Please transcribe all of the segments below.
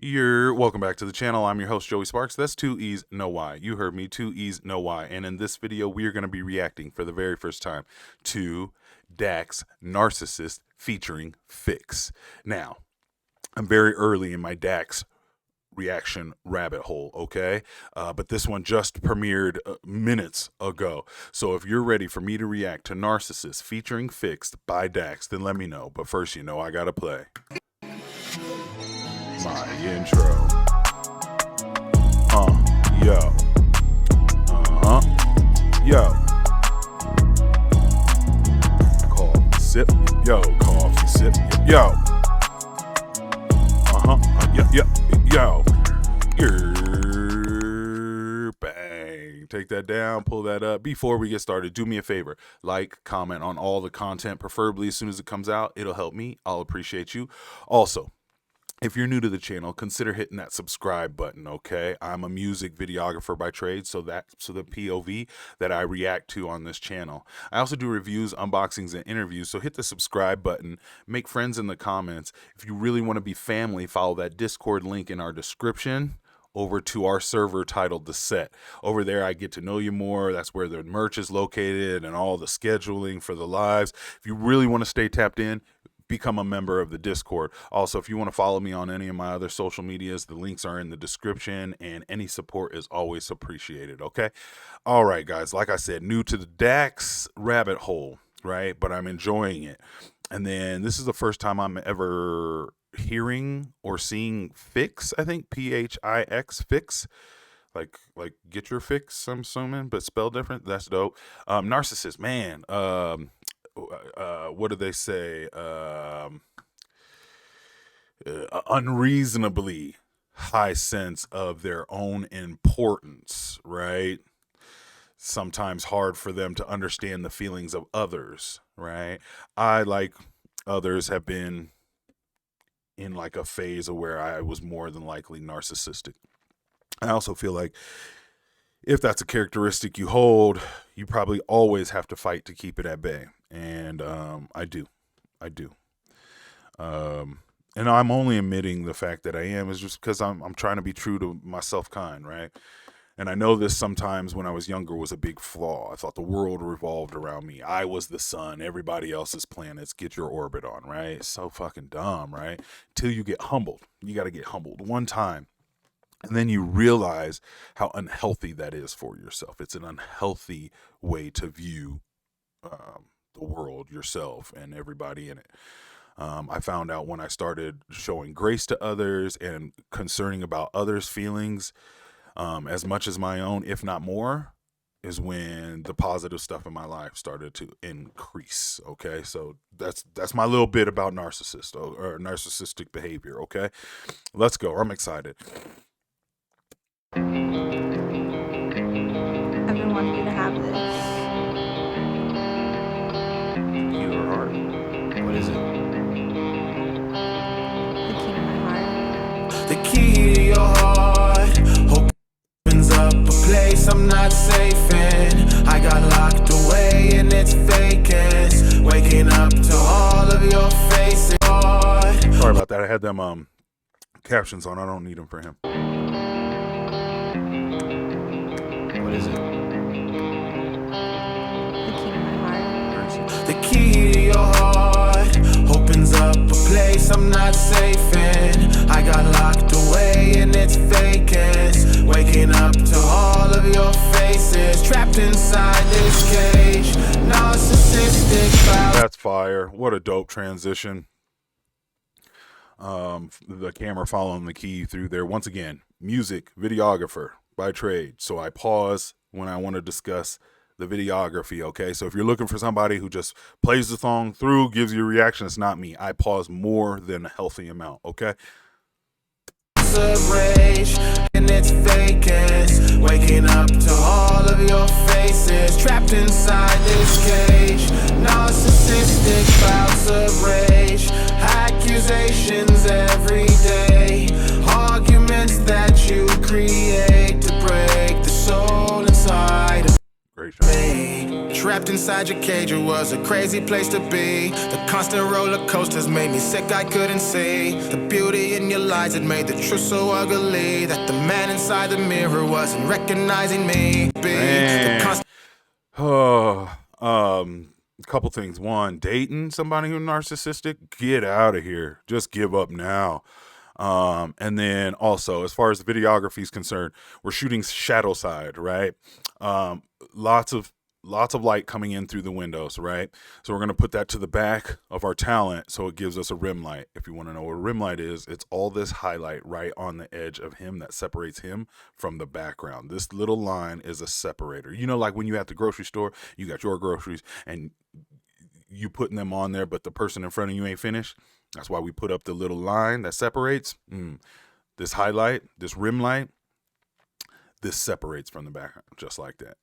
Welcome back to the channel. I'm your host, Joey Sparks. That's 2 E's, no Y. You heard me, 2 E's, no Y. And in this video, we are going to be reacting for the very first time to Dax Narcissist featuring Phix. Now, I'm very early in my Dax reaction rabbit hole, okay? But this one just premiered minutes ago. So if you're ready for me to react to Narcissist featuring Phix by Dax, then let me know. But first, you know I gotta play my intro. Yo. Coffee sip, yo. Coffee sip, yo. Yo. Bang. Take that down, pull that up. Before we get started, do me a favor. Like, comment on all the content, preferably as soon as it comes out. It'll help me. I'll appreciate you. Also, if you're new to the channel, consider hitting that subscribe button, okay? I'm a music videographer by trade, so the POV that I react to on this channel. I also do reviews, unboxings, and interviews, so hit the subscribe button. Make friends in the comments. If you really want to be family, follow that Discord link in our description over to our server titled The Set. Over there, I get to know you more. That's where the merch is located and all the scheduling for the lives. If you really want to stay tapped in, become a member of the Discord. Also, if you want to follow me on any of my other social medias, the links are in the description, and any support is always appreciated, okay? All right, guys, like I said, new to the Dax rabbit hole, right? But I'm enjoying it. And then this is the first time I'm ever hearing or seeing Phix, I think, P-H-I-X, Phix. Like get your fix, I'm assuming, but spelled different. That's dope. Narcissist, man. What do they say? Unreasonably high sense of their own importance, right? Sometimes hard for them to understand the feelings of others, right? I, like others, have been in like a phase of where I was more than likely narcissistic. I also feel like if that's a characteristic you hold, you probably always have to fight to keep it at bay. And I do. And I'm only admitting the fact that I am is just because I'm trying to be true to myself kind, right? And I know this sometimes when I was younger was a big flaw. I thought the world revolved around me. I was the sun. Everybody else's planets. Get your orbit on, right? It's so fucking dumb, right? Till you get humbled. You got to get humbled one time. And then you realize how unhealthy that is for yourself. It's an unhealthy way to view the world, yourself, and everybody in it. I found out when I started showing grace to others and concerning about others' feelings as much as my own, if not more, is when the positive stuff in my life started to increase. Okay, so that's my little bit about narcissist or narcissistic behavior. Okay, let's go. I'm excited. I've been wanting you to have this. Your heart. What is it? The key to my heart. The key to your heart opens up a place I'm not safe in. I got locked away and it's vacant. Waking up to all of your faces. Sorry about that. I had them captions on. I don't need them for him. What is it? The key to my heart. The key to your heart opens up a place I'm not safe in. I got locked away and it's vacant. Waking up to all of your faces. Trapped inside this cage. Narcissistic cloud. That's fire. What a dope transition. The camera following the key through there. Once again, music videographer by trade. So I pause when I want to discuss the videography, okay? So if you're looking for somebody who just plays the song through, gives you a reaction, it's not me. I pause more than a healthy amount, okay? Rage and it's vacant. Waking up to all of your faces. Trapped inside this cage. Narcissistic clouds of rage. Accusations every day. Arguments that you create to break the soul inside. Great job. Trapped inside your cage, it was a crazy place to be. The constant roller coasters made me sick, I couldn't see the beauty in your lies. It made the truth so ugly that the man inside the mirror wasn't recognizing me. Man. Oh, a couple things. One, dating somebody who's narcissistic, get out of here. Just give up now. And then also, as far as the videography is concerned, we're shooting shadow side, right? Lots of light coming in through the windows, right? So we're going to put that to the back of our talent so it gives us a rim light. If you want to know what a rim light is, it's all this highlight right on the edge of him that separates him from the background. This little line is a separator. You know, like when you at the grocery store, you got your groceries and you putting them on there, but the person in front of you ain't finished. That's why we put up the little line that separates. This highlight, this rim light, this separates from the background, just like that.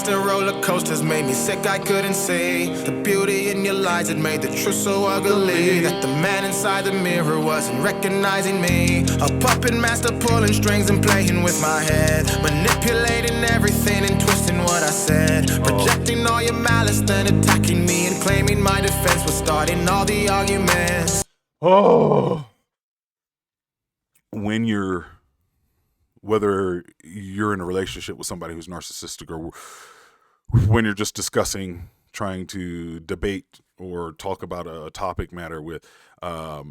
The roller coasters made me sick, I couldn't see the beauty in your lies. It made the truth so ugly that the man inside the mirror wasn't recognizing me. A puppet master pulling strings and playing with my head, manipulating everything and twisting what I said, projecting all your malice, then attacking me and claiming my defense was starting all the arguments. Whether you're in a relationship with somebody who's narcissistic or when you're just discussing, trying to debate or talk about a topic matter with a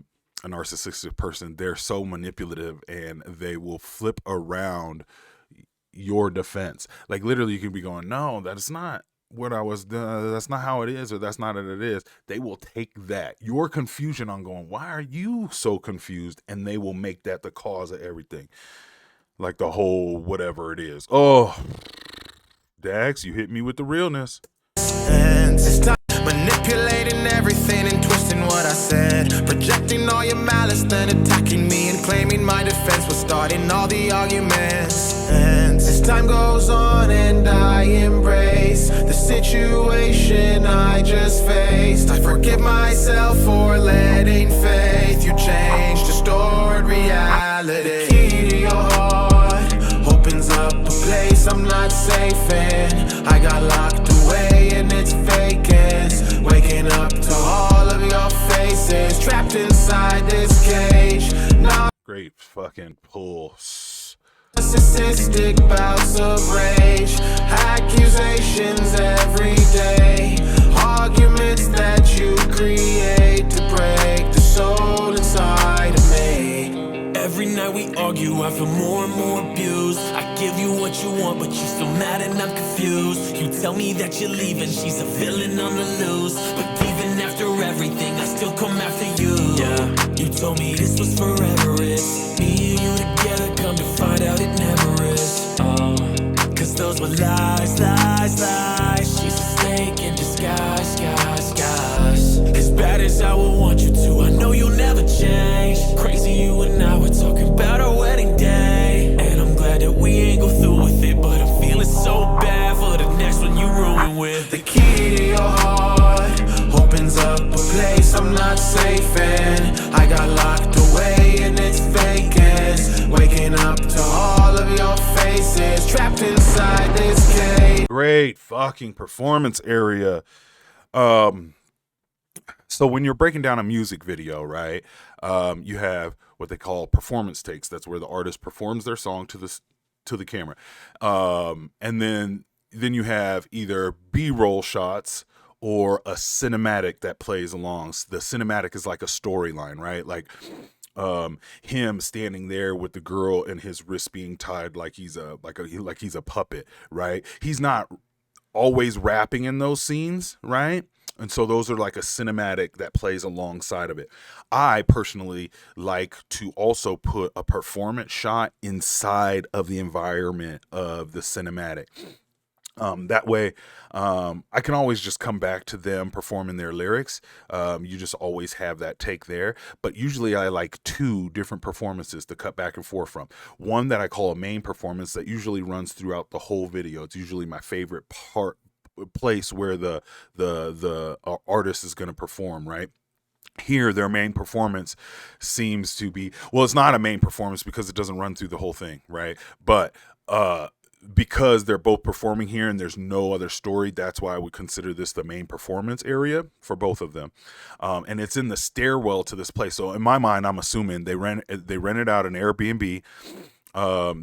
narcissistic person, they're so manipulative and they will flip around your defense. Like literally you can be going, no, that's not what I was doing. That's not how it is, or that's not what it is. They will take that, your confusion on going, why are you so confused? And they will make that the cause of everything. Like the whole whatever it is. Oh, Dax, you hit me with the realness. And it's time manipulating everything and twisting what I said, projecting all your malice, then attacking me and claiming my defense was starting all the arguments. And as time goes on and I embrace the situation I just faced, I forgive myself for letting faith you change, distort reality. The key to your heart opens up a place I'm not safe in. I got locked away in its vacance, waking up to all of your faces, trapped inside this cage. Great fucking pull. Narcissistic bouts of rage, accusations every day, arguments that you create to break the soul inside of me. Every night we argue, I feel more and more abused. I give you what you want, but you're still mad and I'm confused. You tell me that you're leaving, she's a villain on the loose, but even after everything, I still come after you. Yeah, you told me this was forever, it's me and you together, come to find out it never is. Cause those were lies, lies, lies. She's a snake in disguise, guys, guys. As bad as I would want you to, I know you'll never change. Crazy you and I were talking about our wedding day, and I'm glad that we ain't go through with it, but I'm feeling so bad for the next one you ruin with. The key to your heart opens up a place I'm not safe in. I got locked away in its vacance, waking up to all of your faces, trapped inside this cage. Great fucking performance area. So when you're breaking down a music video, right, you have what they call performance takes. That's where the artist performs their song to the camera, and then you have either B-roll shots or a cinematic that plays along. The cinematic is like a storyline, right? Like him standing there with the girl and his wrist being tied like he's a puppet, right? He's not always rapping in those scenes, right? And so those are like a cinematic that plays alongside of it. I personally like to also put a performance shot inside of the environment of the cinematic. That way, I can always just come back to them performing their lyrics. You just always have that take there. But usually I like two different performances to cut back and forth from. One that I call a main performance that usually runs throughout the whole video. It's usually my favorite place where the artist is going to perform, right? Here, their main performance seems to be, well, it's not a main performance because it doesn't run through the whole thing, right? But because they're both performing here and there's no other story, that's why I would consider this the main performance area for both of them. And it's in the stairwell to this place. So in my mind, I'm assuming they rented out an Airbnb.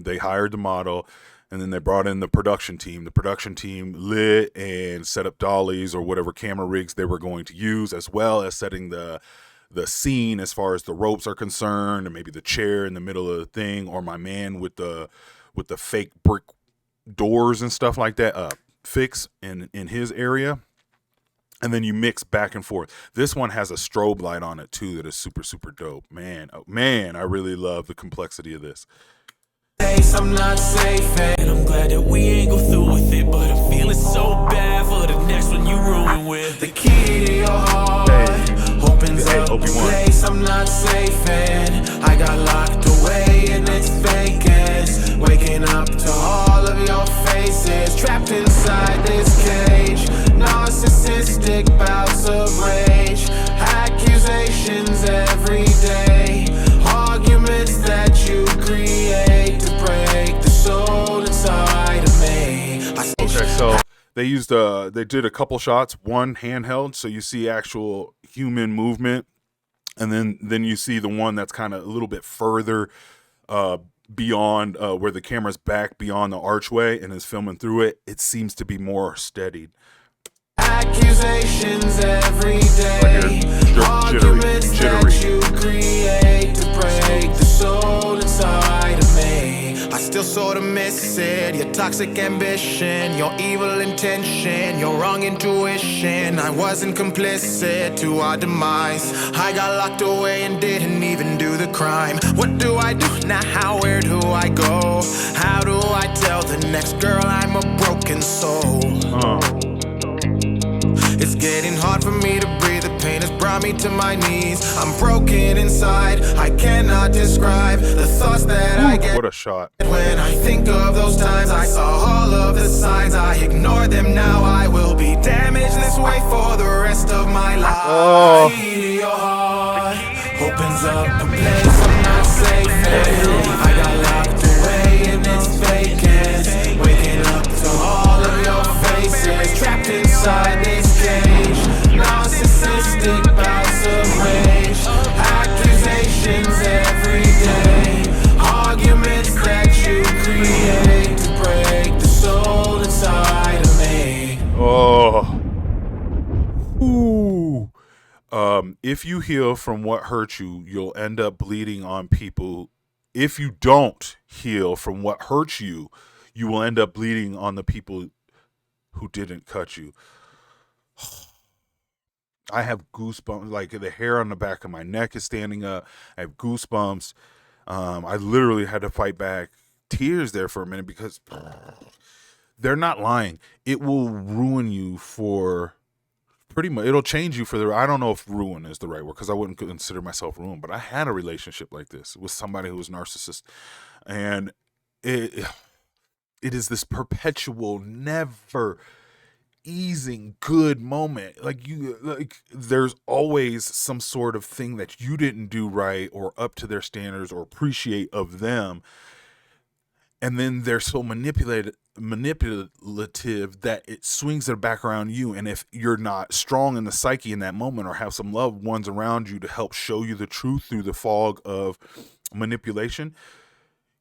They hired the model, and then they brought in the production team. The production team lit and set up dollies or whatever camera rigs they were going to use, as well as setting the scene as far as the ropes are concerned, and maybe the chair in the middle of the thing, or my man with the fake brick doors and stuff like that, Phix in his area. And then you mix back and forth. This one has a strobe light on it too that is super, super dope. Man, oh, man, I really love the complexity of this. I'm not safe, And I'm glad that we ain't go through with it, but I'm feeling so bad for the next one you ruin with. the key to your heart opens Hey, up a Obi-Wan. place I'm not safe in. I got locked away in its vacance, waking up to all of your faces, trapped inside this cage. Narcissistic bouts of rage, accusations every day, arguments that you create to break the soul inside of me. Okay, so they did a couple shots, one handheld, so you see actual human movement, and then you see the one that's kind of a little bit further beyond where the camera's back beyond the archway and is filming through it. It seems to be more steadied. Accusations every day, Right here. arguments Jittery. that you create to break the soul inside of me. I still sort of miss it, your toxic ambition, your evil intention, your wrong intuition. I wasn't complicit to our demise. I got locked away and didn't even do the crime. What do I do now? Where do I go? How do I tell the next girl I'm a broken soul? It's getting hard for me to breathe. The pain has brought me to my knees. I'm broken inside. I cannot describe the thoughts that I get. What a shot. When I think of those times, I saw all of the signs. I ignored them. Now I will be damaged this way for the rest of my life. Oh. The key to your heart opens up a place I'm not safe in. I got locked away in its vacance, waking up to all of your faces, trapped inside this cage. Narcissistic bouts of rage, accusations every day, arguments that you create to break the soul inside of me. Oh. Ooh. If you heal from what hurt you, you'll end up bleeding on people. If you don't heal from what hurts you, you will end up bleeding on the people who didn't cut you. I have goosebumps, like the hair on the back of my neck is standing up. I have goosebumps. I literally had to fight back tears there for a minute because they're not lying. It will ruin you for pretty much. It'll change you for the. I don't know if ruin is the right word because I wouldn't consider myself ruined, but I had a relationship like this with somebody who was narcissist, and it is this perpetual, never easing good moment. Like there's always some sort of thing that you didn't do right or up to their standards or appreciate of them, and then they're so manipulative that it swings it back around you. And if you're not strong in the psyche in that moment or have some loved ones around you to help show you the truth through the fog of manipulation,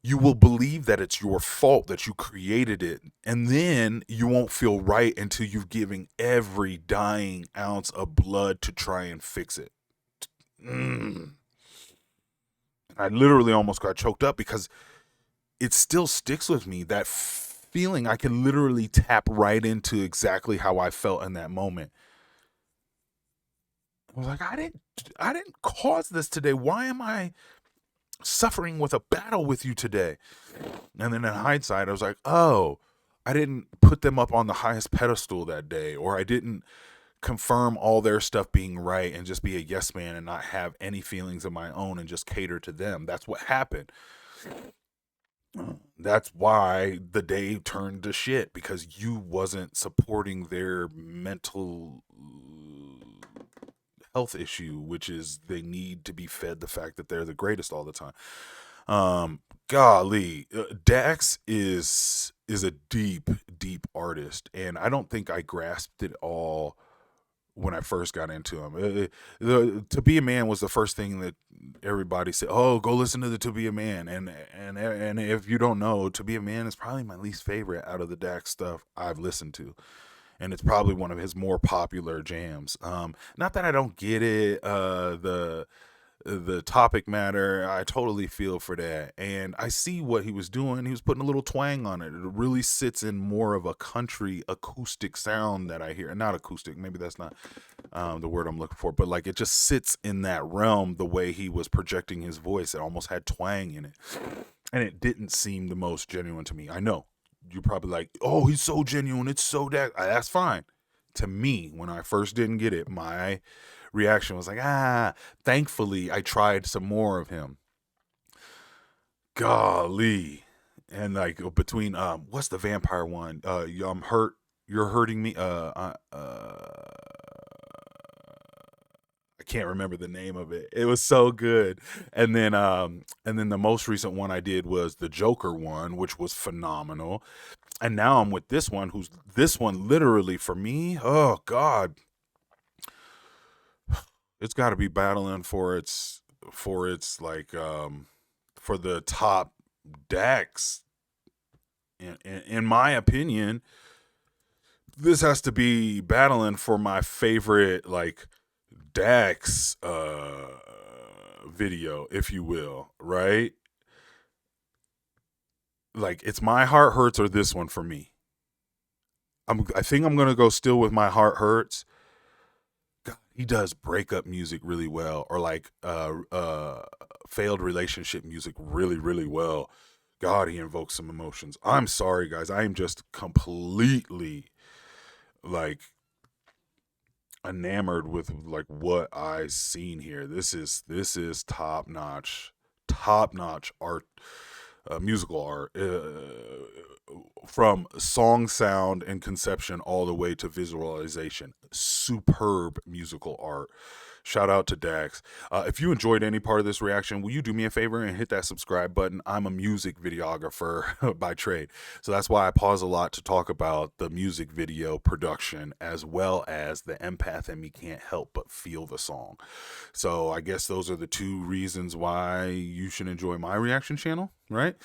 you will believe that it's your fault, that you created it. And then you won't feel right until you've given every dying ounce of blood to try and fix it. I literally almost got choked up because it still sticks with me. That feeling, I can literally tap right into exactly how I felt in that moment. I was like, I didn't cause this today. Why am I suffering with a battle with you today? And then in hindsight, I was like, oh, I didn't put them up on the highest pedestal that day, or I didn't confirm all their stuff being right and just be a yes man and not have any feelings of my own and just cater to them. That's what happened. That's why the day turned to shit, because you wasn't supporting their mental health issue, which is they need to be fed the fact that they're the greatest all the time. Golly, Dax is is a deep, deep artist, and I don't think I grasped it all when I first got into him. To Be a Man was the first thing that everybody said, oh, go listen to the To Be a Man. And if you don't know, To Be a Man is probably my least favorite out of the Dax stuff I've listened to. And it's probably one of his more popular jams. Not that I don't get it, the topic matter, I totally feel for that. And I see what he was doing. He was putting a little twang on it. It really sits in more of a country acoustic sound that I hear. Not acoustic, maybe that's not the word I'm looking for, but like it just sits in that realm the way he was projecting his voice. It almost had twang in it. And it didn't seem the most genuine to me. I know. You're probably like, oh, he's so genuine. It's so that's fine. To me, when I first didn't get it, my reaction was like, thankfully I tried some more of him. Golly. And like between what's the vampire one? I'm hurt, you're hurting me. I can't remember the name of it. It was so good. And then the most recent one I did was the Joker one, which was phenomenal. And now I'm with this one, this one literally for me, oh God, it's got to be battling for its like for the top Dax. In my opinion, this has to be battling for my favorite like Dax video, if you will, right? Like it's My Heart Hurts or this one for me. I think I'm gonna go still with My Heart Hurts. God, he does breakup music really well, or like failed relationship music really, really well. God, he invokes some emotions. I'm sorry, guys. I am just completely like enamored with like what I've seen here. This is top notch art, musical art, from song sound and conception all the way to visualization. Superb musical art. Shout out to Dax. If you enjoyed any part of this reaction, will you do me a favor and hit that subscribe button? I'm a music videographer by trade, so that's why I pause a lot to talk about the music video production, as well as the empath in me can't help but feel the song. So I guess those are the two reasons why you should enjoy my reaction channel, right?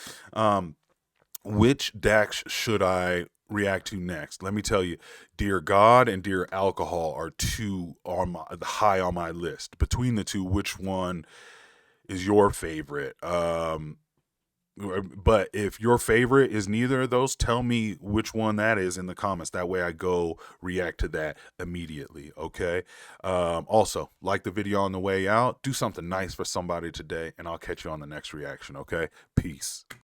Which Dax should I react to next? Let me tell you, Dear God and Dear Alcohol are two high on my list. Between the two, which one is your favorite? But if your favorite is neither of those, tell me which one that is in the comments. That way I go react to that immediately, okay? Also, like the video on the way out. Do something nice for somebody today, and I'll catch you on the next reaction, okay? Peace.